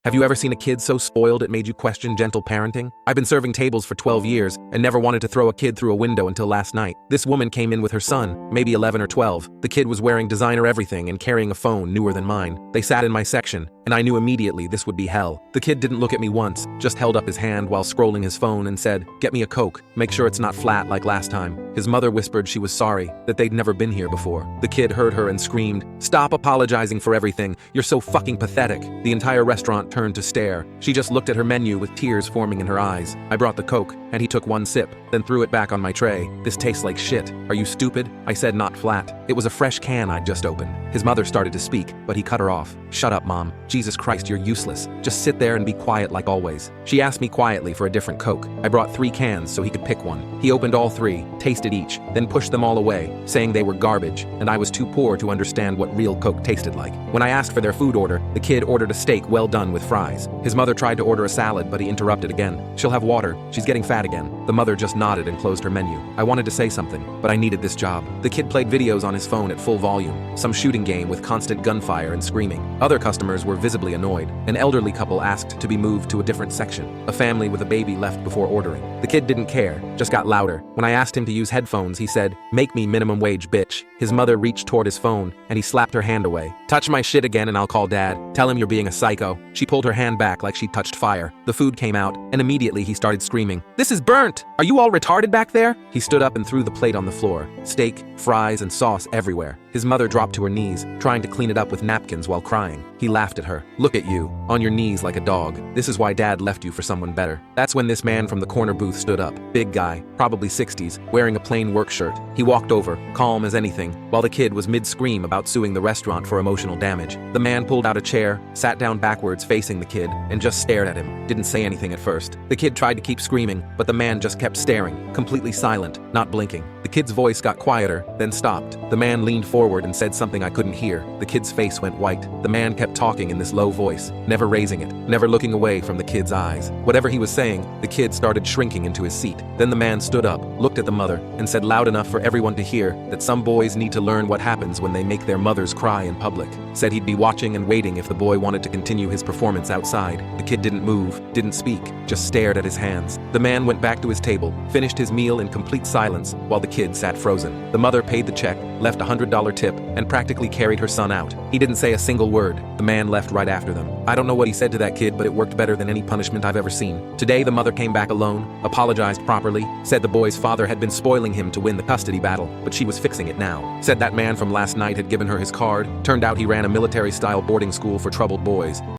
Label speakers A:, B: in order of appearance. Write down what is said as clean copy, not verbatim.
A: Have you ever seen a kid so spoiled it made you question gentle parenting? I've been serving tables for 12 years and never wanted to throw a kid through a window until last night. This woman came in with her son, maybe 11 or 12. The kid was wearing designer everything and carrying a phone newer than mine. They sat in my section, and I knew immediately this would be hell. The kid didn't look at me once, just held up his hand while scrolling his phone and said, "Get me a Coke. Make sure it's not flat like last time." His mother whispered she was sorry, that they'd never been here before. The kid heard her and screamed, "Stop apologizing for everything. You're so fucking pathetic." The entire restaurant turned to stare. She just looked at her menu with tears forming in her eyes. I brought the Coke, and he took one sip, then threw it back on my tray. "This tastes like shit. Are you stupid?" I said, "Not flat." It was a fresh can I'd just opened. His mother started to speak, but he cut her off. "Shut up, Mom. Jesus Christ, you're useless. Just sit there and be quiet like always." She asked me quietly for a different Coke. I brought 3 cans so he could pick one. He opened all 3, tasted each, then pushed them all away, saying they were garbage, and I was too poor to understand what real Coke tasted like. When I asked for their food order, the kid ordered a steak well done with fries. His mother tried to order a salad, but he interrupted again. "She'll have water. She's getting fat again." The mother just nodded and closed her menu. I wanted to say something, but I needed this job. The kid played videos on his phone at full volume, some shooting game with constant gunfire and screaming. Other customers were visibly annoyed. An elderly couple asked to be moved to a different section. A family with a baby left before ordering. The kid didn't care, just got louder. When I asked him to use headphones, he said, "Make me minimum wage, bitch." His mother reached toward his phone, and he slapped her hand away. "Touch my shit again and I'll call Dad. Tell him you're being a psycho." She pulled her hand back like she touched fire. The food came out, and immediately he started screaming, "This is burnt! Are you all retarded back there?" He stood up and threw the plate on the floor. Steak, fries, and sauce everywhere. His mother dropped to her knees, trying to clean it up with napkins while crying. He laughed at her. "Look at you, on your knees like a dog. This is why Dad left you for someone better." That's when this man from the corner booth stood up. Big guy, probably 60s, wearing a plain work shirt. He walked over, calm as anything, while the kid was mid-scream about suing the restaurant for emotional damage. The man pulled out a chair, sat down backwards facing the kid, and just stared at him. Didn't say anything at first. The kid tried to keep screaming, but the man just kept staring, completely silent, not blinking. The kid's voice got quieter, then stopped. The man leaned forward and said something I couldn't hear. The kid's face went white. The man kept talking in this low voice, never raising it, never looking away from the kid's eyes. Whatever he was saying, the kid started shrinking into his seat. Then the man stood up, looked at the mother, and said loud enough for everyone to hear that some boys need to learn what happens when they make their mothers cry in public. Said he'd be watching and waiting if the boy wanted to continue his performance outside. The kid didn't move, didn't speak, just stared at his hands. The man went back to his table, finished his meal in complete silence, while the kid sat frozen. The mother paid the check, left a $100 tip, and practically carried her son out. He didn't say a single word. The man left right after them. I don't know what he said to that kid, but it worked better than any punishment I've ever seen. Today the mother came back alone, apologized properly, said the boy's father had been spoiling him to win the custody battle, but she was fixing it now. Said that man from last night had given her his card. Turned out he ran a military-style boarding school for troubled boys.